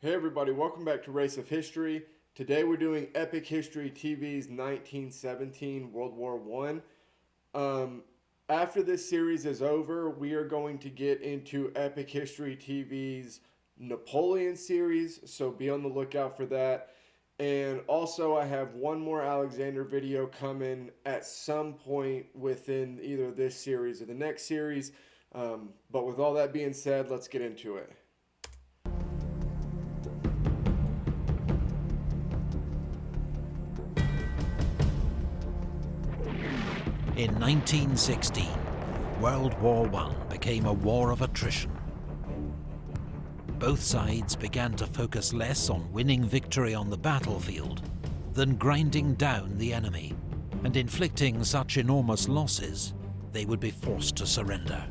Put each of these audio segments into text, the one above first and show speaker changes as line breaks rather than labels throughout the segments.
Hey everybody, welcome back to Race of History. Today we're doing Epic History TV's 1917 World War One. After this series is over, we are going to get into Epic History TV's Napoleon series, so be on the lookout for that. And also, I have one more Alexander video coming at some point within either this series or the next series. But with all that being said, let's get into it.
In 1916, World War I became a war of attrition. Both sides began to focus less on winning victory on the battlefield than grinding down the enemy and inflicting such enormous losses they would be forced to surrender.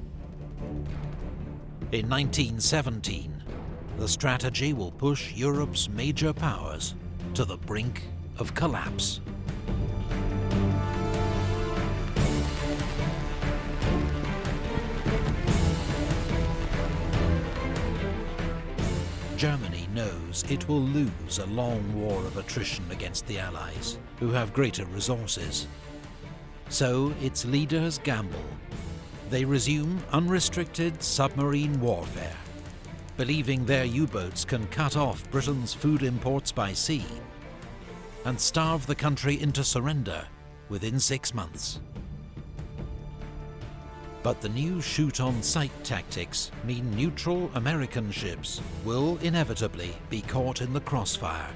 In 1917, the strategy will push Europe's major powers to the brink of collapse. Germany knows it will lose a long war of attrition against the Allies, who have greater resources. So its leaders gamble. They resume unrestricted submarine warfare, believing their U-boats can cut off Britain's food imports by sea and starve the country into surrender within 6 months. But the new shoot-on-sight tactics mean neutral American ships will inevitably be caught in the crossfire,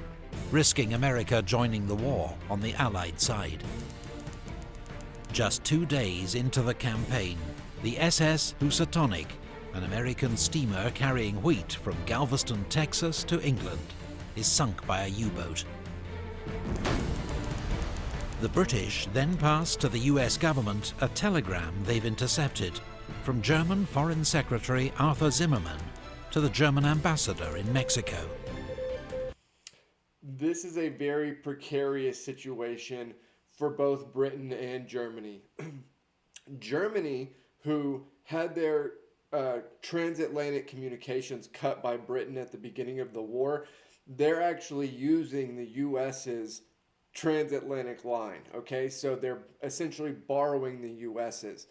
risking America joining the war on the Allied side. Just 2 days into the campaign, the SS Housatonic, an American steamer carrying wheat from Galveston, Texas to England, is sunk by a U-boat. The British then pass to the US government a telegram they've intercepted from German Foreign Secretary Arthur Zimmermann to the German ambassador in Mexico.
This is a very precarious situation for both Britain and Germany. Germany, who had their transatlantic communications cut by Britain at the beginning of the war, they're actually using the US's transatlantic line, okay? So they're essentially borrowing the US's.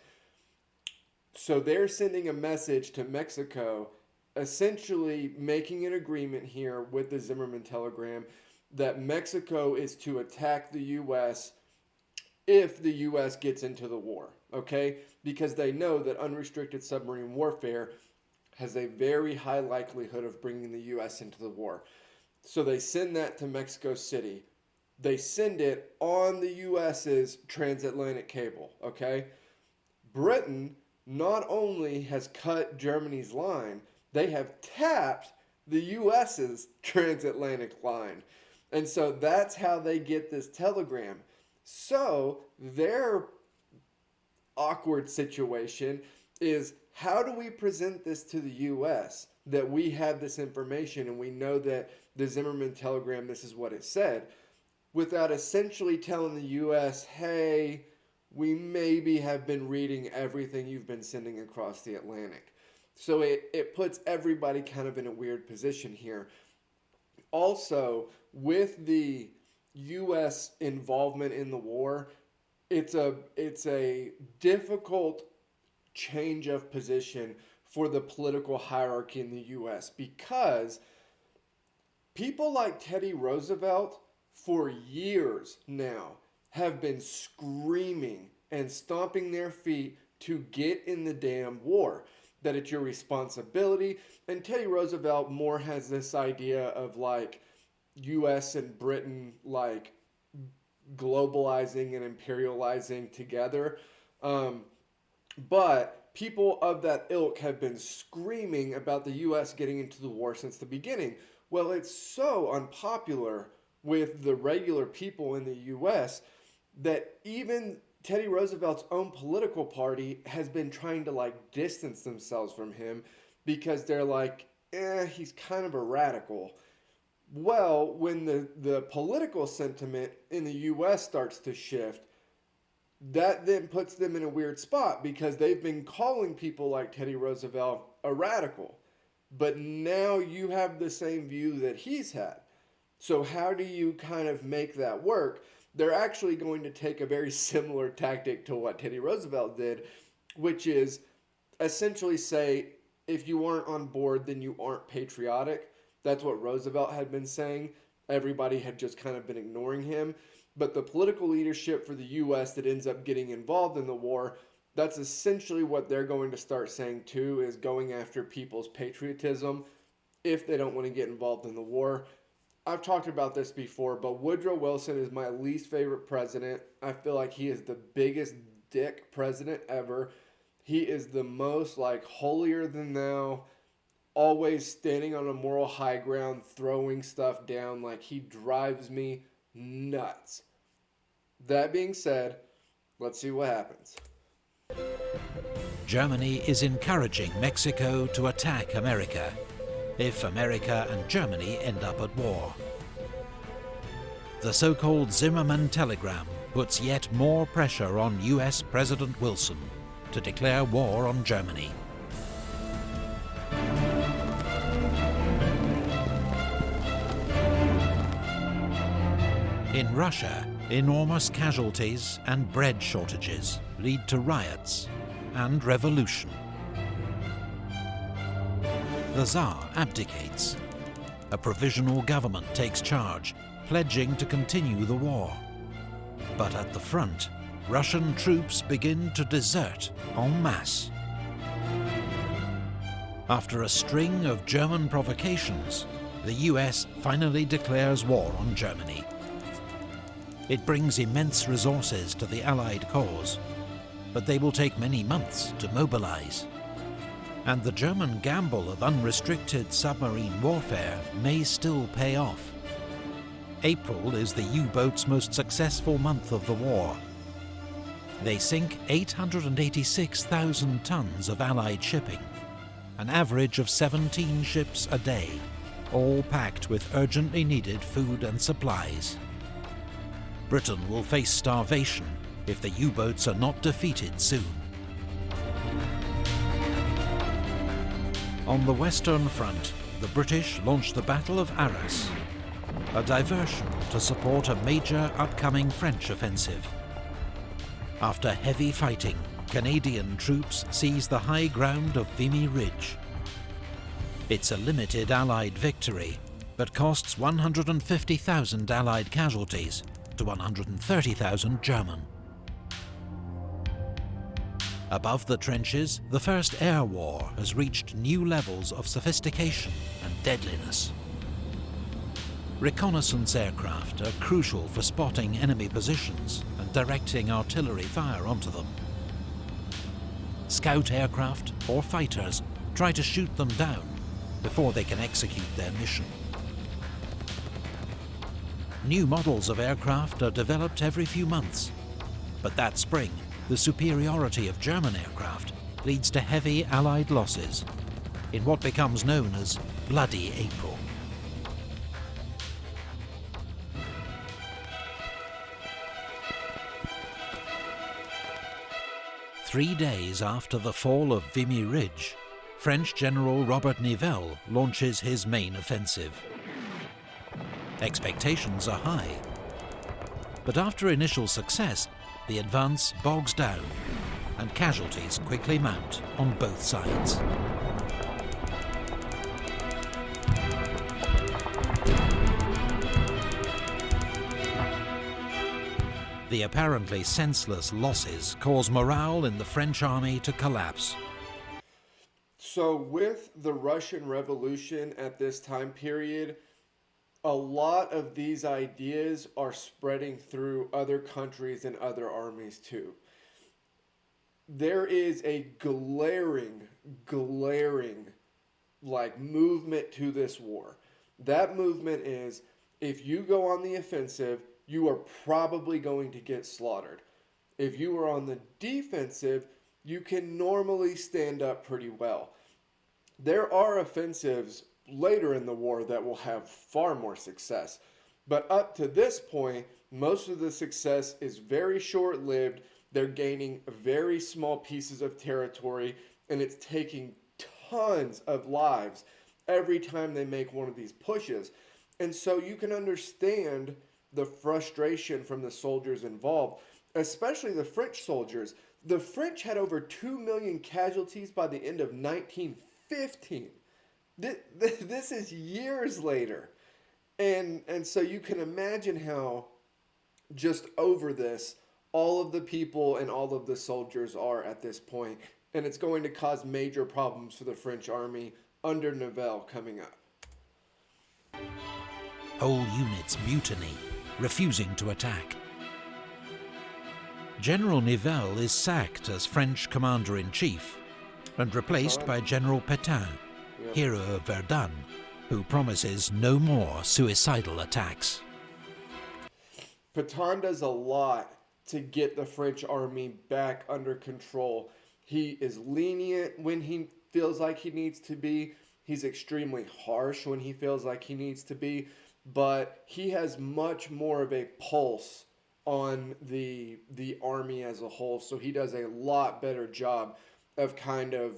So they're sending a message to Mexico, essentially making an agreement here with the Zimmermann telegram that Mexico is to attack the US if the US gets into the war, okay? Because they know that unrestricted submarine warfare has a very high likelihood of bringing the US into the war. So they send that to Mexico City. They send it on the US's transatlantic cable, okay? Britain not only has cut Germany's line, they have tapped the US's transatlantic line. And so that's how they get this telegram. So their awkward situation is, how do we present this to the US that we have this information and we know that the Zimmermann telegram, this is what it said, without essentially telling the US, hey, we maybe have been reading everything you've been sending across the Atlantic. So it puts everybody kind of in a weird position here. Also, with the US involvement in the war, it's a difficult change of position for the political hierarchy in the US, because people like Teddy Roosevelt for years now have been screaming and stomping their feet to get in the damn war, that it's your responsibility. And Teddy Roosevelt more has this idea of like US and Britain like globalizing and imperializing together. But people of that ilk have been screaming about the US getting into the war since the beginning. Well, it's so unpopular with the regular people in the US that even Teddy Roosevelt's own political party has been trying to like distance themselves from him because they're like, he's kind of a radical. Well, when the political sentiment in the US starts to shift, that then puts them in a weird spot because they've been calling people like Teddy Roosevelt a radical. but now you have the same view that he's had. So how do you kind of make that work? They're actually going to take a very similar tactic to what Teddy Roosevelt did, which is essentially say, if you aren't on board, then you aren't patriotic. That's what Roosevelt had been saying. Everybody had just kind of been ignoring him. But the political leadership for the U.S. that ends up getting involved in the war, that's essentially what they're going to start saying too, is going after people's patriotism if they don't want to get involved in the war. I've talked about this before, but Woodrow Wilson is my least favorite president. I feel like he is the biggest dick president ever. He is the most like holier than thou, always standing on a moral high ground, throwing stuff down. Like, he drives me nuts. That being said, let's see what happens.
Germany is encouraging Mexico to attack America if America and Germany end up at war. The so-called Zimmermann telegram puts yet more pressure on US President Wilson to declare war on Germany. In Russia, enormous casualties and bread shortages lead to riots and revolution. The Tsar abdicates. A provisional government takes charge, pledging to continue the war. But at the front, Russian troops begin to desert en masse. After a string of German provocations, the US finally declares war on Germany. It brings immense resources to the Allied cause, but they will take many months to mobilize. And the German gamble of unrestricted submarine warfare may still pay off. April is the U-boats' most successful month of the war. They sink 886,000 tons of Allied shipping, an average of 17 ships a day, all packed with urgently needed food and supplies. Britain will face starvation if the U-boats are not defeated soon. On the Western Front, the British launched the Battle of Arras, a diversion to support a major upcoming French offensive. After heavy fighting, Canadian troops seize the high ground of Vimy Ridge. It's a limited Allied victory, but costs 150,000 Allied casualties to 130,000 German. Above the trenches, the First Air War has reached new levels of sophistication and deadliness. Reconnaissance aircraft are crucial for spotting enemy positions and directing artillery fire onto them. Scout aircraft or fighters try to shoot them down before they can execute their mission. New models of aircraft are developed every few months, but that spring, the superiority of German aircraft leads to heavy Allied losses in what becomes known as Bloody April. Three days after the fall of Vimy Ridge, French General Robert Nivelle launches his main offensive. Expectations are high, but after initial success, the advance bogs down and casualties quickly mount on both sides. The apparently senseless losses cause morale in the French army to collapse.
So with the Russian Revolution at this time period, a lot of these ideas are spreading through other countries and other armies too. There is a glaring movement to this war. That movement is, if you go on the offensive, you are probably going to get slaughtered. If you are on the defensive, you can normally stand up pretty well. There are offensives later in the war that will have far more success. But up to this point, most of the success is very short-lived. They're gaining very small pieces of territory, and it's taking tons of lives every time they make one of these pushes. And so you can understand the frustration from the soldiers involved, especially the French soldiers. The French had over 2 million casualties by the end of 1915. This is years later. And so you can imagine how just over this all of the people and all of the soldiers are at this point, and it's going to cause major problems for the French army under Nivelle coming up.
Whole units mutiny, refusing to attack. General Nivelle is sacked as French commander-in-chief and replaced by General Pétain, hero of Verdun, who promises no more suicidal attacks.
Pétain does a lot to get the French army back under control. He is lenient when he feels like he needs to be. He's extremely harsh when he feels like he needs to be. But he has much more of a pulse on the army as a whole. So he does a lot better job of kind of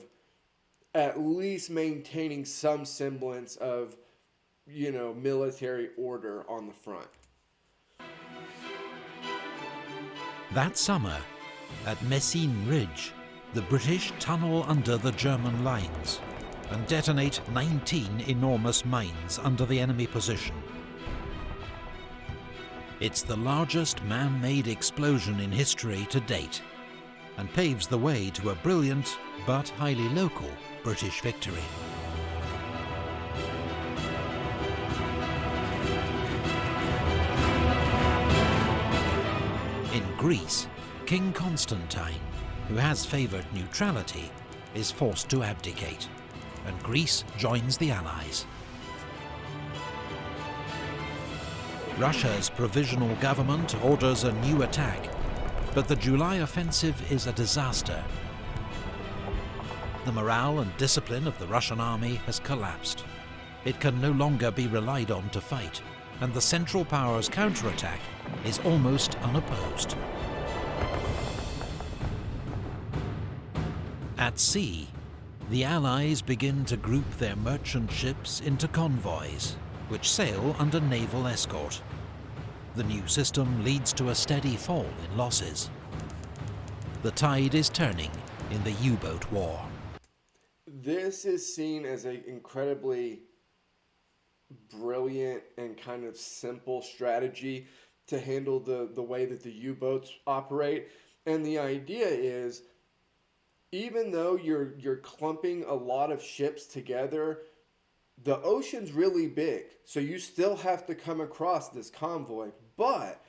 at least maintaining some semblance of, military order on the front.
That summer, at Messines Ridge, the British tunnel under the German lines and detonate 19 enormous mines under the enemy position. It's the largest man-made explosion in history to date, and paves the way to a brilliant but highly local British victory. In Greece, King Constantine, who has favoured neutrality, is forced to abdicate, and Greece joins the Allies. Russia's provisional government orders a new attack, but the July offensive is a disaster. The morale and discipline of the Russian army has collapsed. It can no longer be relied on to fight, and the Central Powers' counterattack is almost unopposed. At sea, the Allies begin to group their merchant ships into convoys, which sail under naval escort. The new system leads to a steady fall in losses. The tide is turning in the U-boat war.
This is seen as an incredibly brilliant and kind of simple strategy to handle the way that the U-boats operate. And the idea is, even though you're clumping a lot of ships together, the ocean's really big, so you still have to come across this convoy. But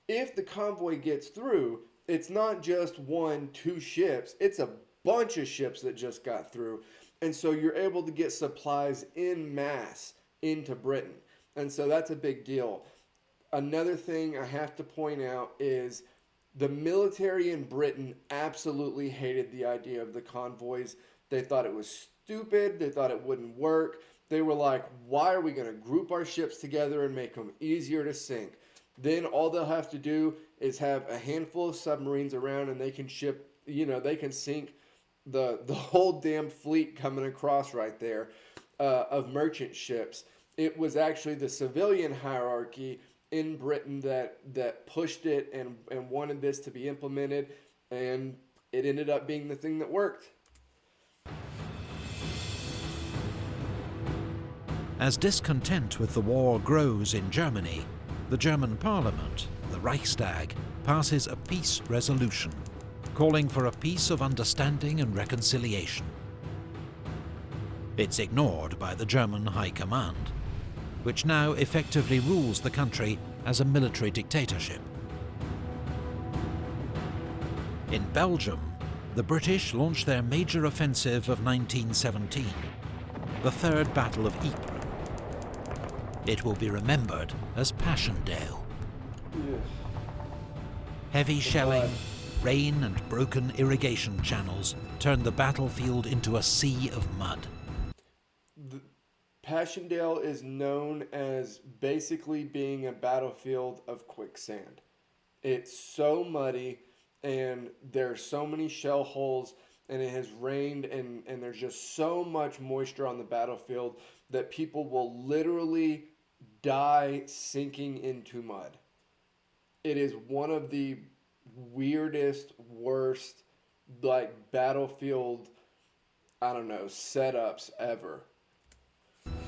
if the convoy gets through, it's not just 1-2 ships, it's a bunch of ships that just got through. And so you're able to get supplies en masse into Britain. And so that's a big deal. Another thing I have to point out is the military in Britain absolutely hated the idea of the convoys. They thought it was stupid. They thought it wouldn't work. They were like, why are we going to group our ships together and make them easier to sink? Then all they'll have to do is have a handful of submarines around, and they can ship, they can sink the whole damn fleet coming across right there of merchant ships. It was actually the civilian hierarchy in Britain that pushed it and wanted this to be implemented, and it ended up being the thing that worked.
As discontent with the war grows in Germany, the German parliament, the Reichstag, passes a peace resolution, calling for a peace of understanding and reconciliation. It's ignored by the German High Command, which now effectively rules the country as a military dictatorship. In Belgium, the British launched their major offensive of 1917, the Third Battle of Ypres. It will be remembered as Passchendaele. Heavy shelling, rain and broken irrigation channels turned the battlefield into a sea of mud.
Passchendaele is known as basically being a battlefield of quicksand. It's so muddy, and there are so many shell holes, and it has rained, and there's just so much moisture on the battlefield that people will literally die sinking into mud. It is one of the weirdest, worst, like, battlefield, I don't know, setups ever.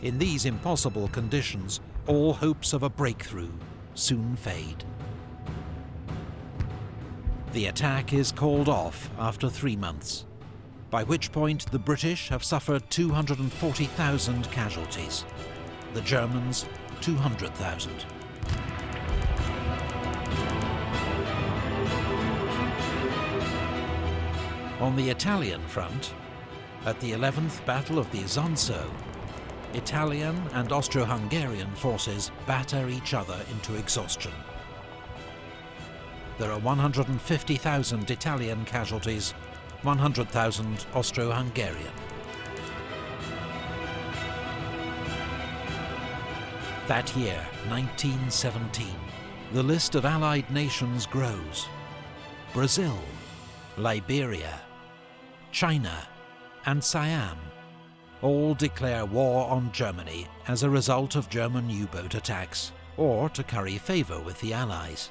In these impossible conditions, all hopes of a breakthrough soon fade. The attack is called off after 3 months, by which point the British have suffered 240,000 casualties, the Germans 200,000. On the Italian front, at the 11th Battle of the Isonzo, Italian and Austro-Hungarian forces batter each other into exhaustion. There are 150,000 Italian casualties, 100,000 Austro-Hungarian. That year, 1917, the list of Allied nations grows. Brazil, Liberia, China, and Siam all declare war on Germany as a result of German U-boat attacks, or to curry favour with the Allies.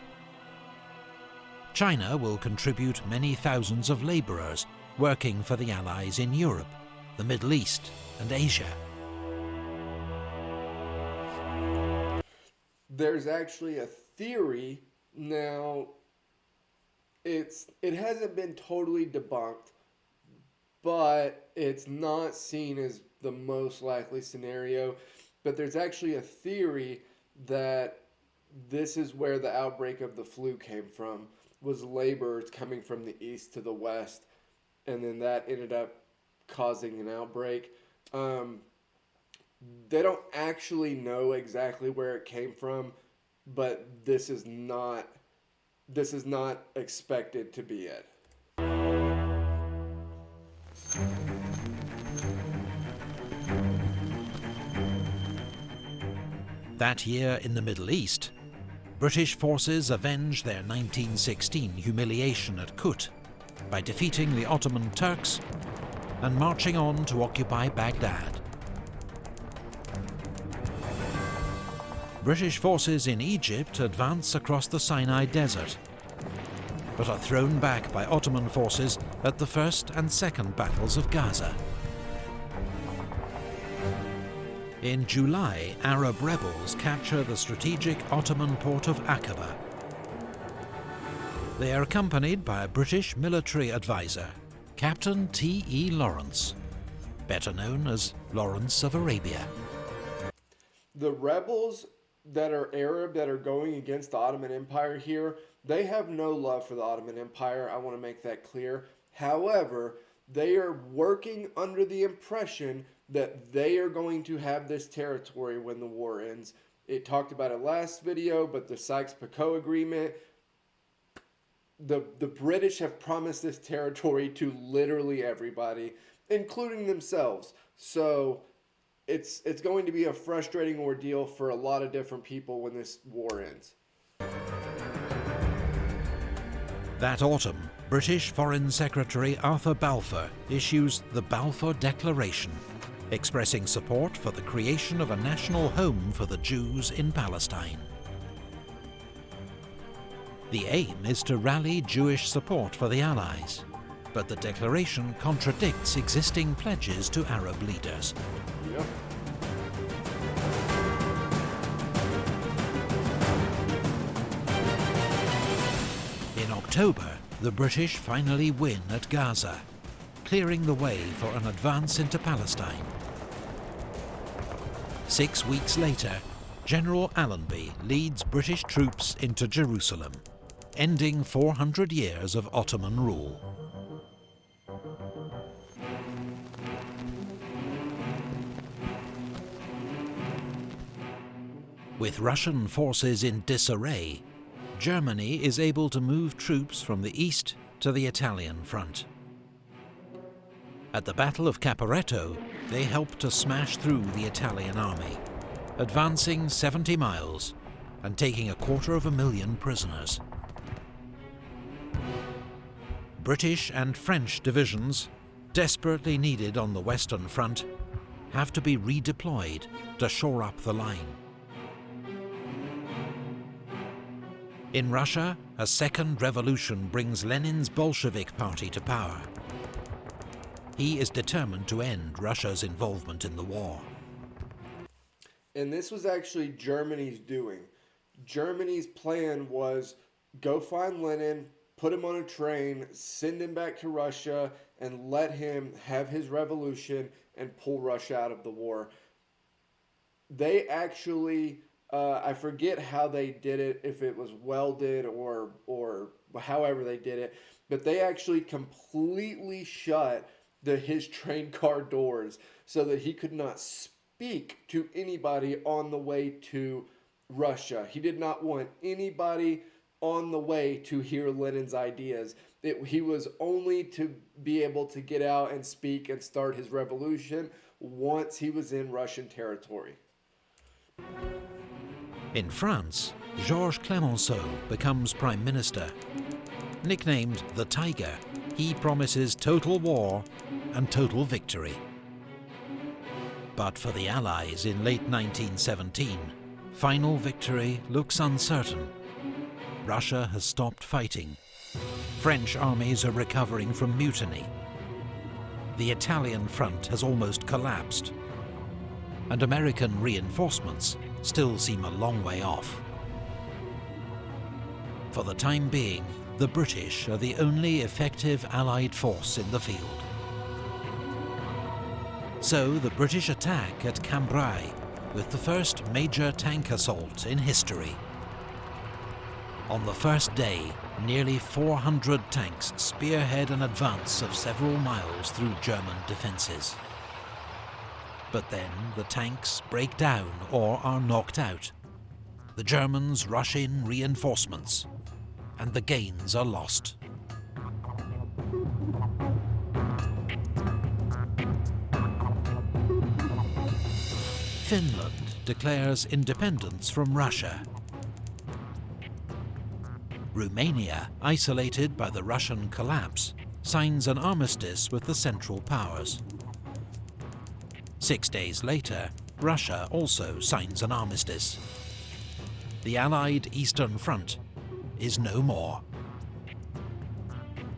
China will contribute many thousands of labourers working for the Allies in Europe, the Middle East, and Asia.
There's actually a theory now. It hasn't been totally debunked, but it's not seen as the most likely scenario. But there's actually a theory that this is where the outbreak of the flu came from, was laborers coming from the east to the west, and then that ended up causing an outbreak. They don't actually know exactly where it came from, but this is not expected to be it.
That year in the Middle East, British forces avenged their 1916 humiliation at Kut by defeating the Ottoman Turks and marching on to occupy Baghdad. British forces in Egypt advance across the Sinai Desert, but are thrown back by Ottoman forces at the First and Second Battles of Gaza. In July, Arab rebels capture the strategic Ottoman port of Aqaba. They are accompanied by a British military advisor, Captain T.E. Lawrence, better known as Lawrence of Arabia.
The rebels that are Arab that are going against the Ottoman Empire here, they have no love for the Ottoman Empire. I want to make that clear. However, they are working under the impression that they are going to have this territory when the war ends. It talked about it last video, but the Sykes-Picot Agreement, the British have promised this territory to literally everybody, including themselves. So it's going to be a frustrating ordeal for a lot of different people when this war ends.
That autumn, British Foreign Secretary Arthur Balfour issues the Balfour Declaration, expressing support for the creation of a national home for the Jews in Palestine. The aim is to rally Jewish support for the Allies, but the declaration contradicts existing pledges to Arab leaders.
Yep.
In October, the British finally win at Gaza, clearing the way for an advance into Palestine. 6 weeks later, General Allenby leads British troops into Jerusalem, ending 400 years of Ottoman rule. With Russian forces in disarray, Germany is able to move troops from the east to the Italian front. At the Battle of Caporetto, they helped to smash through the Italian army, advancing 70 miles and taking 250,000 prisoners. British and French divisions desperately needed on the Western Front, have to be redeployed to shore up the line. In Russia, a second revolution brings Lenin's Bolshevik party to power. He is determined to end Russia's involvement in the war.
And this was actually Germany's doing. Germany's plan was go find Lenin, put him on a train, send him back to Russia, and let him have his revolution and pull Russia out of the war. They actually, I forget how they did it, if it was welded or however they did it, but they actually completely shut his train car doors so that he could not speak to anybody on the way to Russia. He did not want anybody on the way to hear Lenin's ideas. He was only to be able to get out and speak and start his revolution once he was in Russian territory.
In France, Georges Clemenceau becomes prime minister. Nicknamed the Tiger, he promises total war and total victory. But for the Allies in late 1917, final victory looks uncertain. Russia has stopped fighting. French armies are recovering from mutiny. The Italian front has almost collapsed. And American reinforcements still seem a long way off. For the time being, the British are the only effective Allied force in the field. So the British attack at Cambrai with the first major tank assault in history. On the first day, nearly 400 tanks spearhead an advance of several miles through German defences. But then the tanks break down or are knocked out. The Germans rush in reinforcements, and the gains are lost. Finland declares independence from Russia. Romania, isolated by the Russian collapse, signs an armistice with the Central Powers. 6 days later, Russia also signs an armistice. The Allied Eastern Front is no more.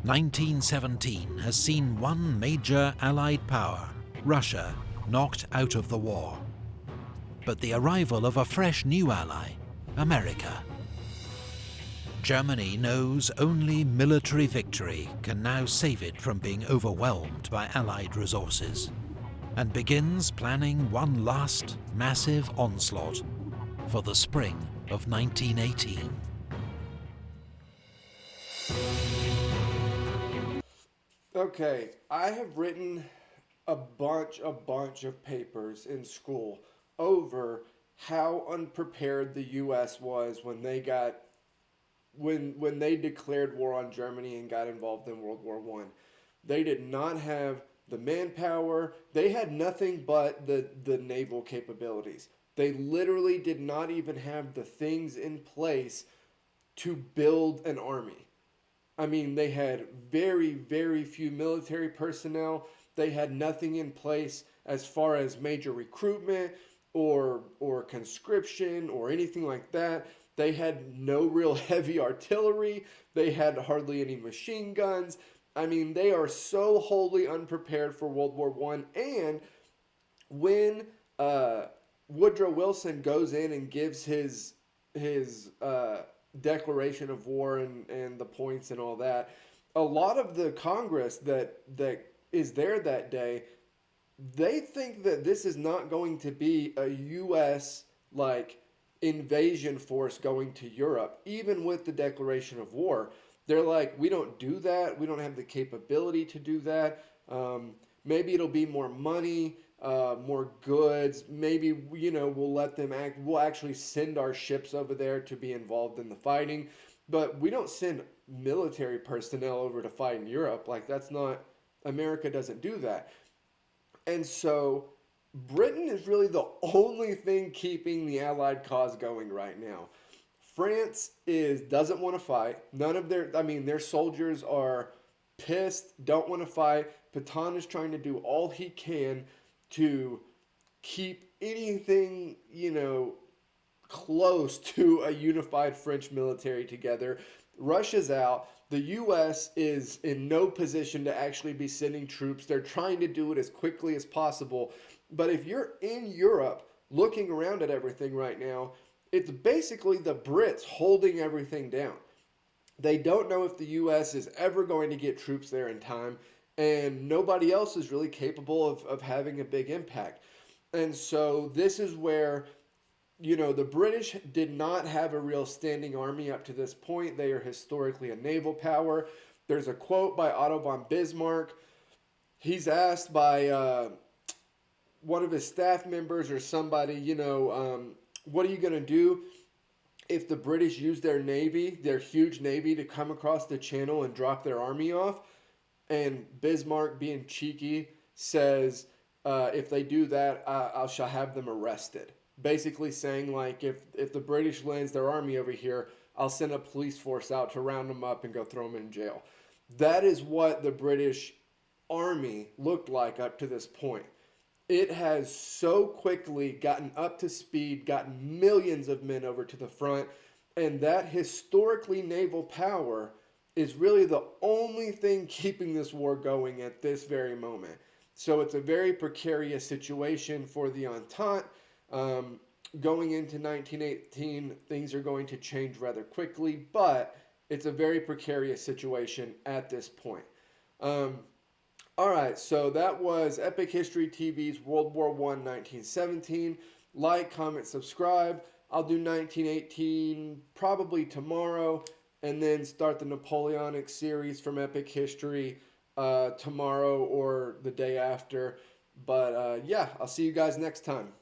1917 has seen one major Allied power, Russia, knocked out of the war. But the arrival of a fresh new ally, America. Germany knows only military victory can now save it from being overwhelmed by Allied resources, and begins planning one last massive onslaught for the spring of 1918.
Okay, I have written a bunch of papers in school over how unprepared the U.S. was when they declared war on Germany and got involved in World War I. They did not have the manpower. They had nothing but the naval capabilities. They literally did not even have the things in place to build an army. I mean, they had very, very few military personnel. They had nothing in place as far as major recruitment or conscription or anything like that. They had no real heavy artillery. They had hardly any machine guns. I mean, they are so wholly unprepared for World War I. And when Woodrow Wilson goes in and gives his declaration of war and the points and all that, a lot of the Congress that is there that day, they think that this is not going to be a U.S. invasion force going to Europe, even with the declaration of war. They're like, we don't do that. We don't have the capability to do that. Maybe it'll be more money, more goods. Maybe, we'll let them act. We'll actually send our ships over there to be involved in the fighting. But we don't send military personnel over to fight in Europe. That's not, America doesn't do that. And so Britain is really the only thing keeping the Allied cause going right now. France doesn't want to fight. None of their soldiers are pissed, don't want to fight. Pétain is trying to do all he can to keep anything, close to a unified French military together. Russia's out. The U.S. is in no position to actually be sending troops. They're trying to do it as quickly as possible. But if you're in Europe looking around at everything right now, it's basically the Brits holding everything down. They don't know if the U.S. is ever going to get troops there in time, and nobody else is really capable of having a big impact. And so this is where, the British did not have a real standing army up to this point. They are historically a naval power. There's a quote by Otto von Bismarck. He's asked by one of his staff members or somebody, what are you going to do if the British use their navy, their huge navy, to come across the channel and drop their army off? And Bismarck, being cheeky, says, if they do that, I shall have them arrested. Basically saying, like, if the British lands their army over here, I'll send a police force out to round them up and go throw them in jail. That is what the British army looked like up to this point. It has so quickly gotten up to speed, gotten millions of men over to the front, and that historically naval power is really the only thing keeping this war going at this very moment. So it's a very precarious situation for the Entente. Going into 1918, things are going to change rather quickly, but it's a very precarious situation at this point. All right, so that was Epic History TV's World War I 1917. Like, comment, subscribe. I'll do 1918 probably tomorrow, and then start the Napoleonic series from Epic History tomorrow or the day after. But yeah, I'll see you guys next time.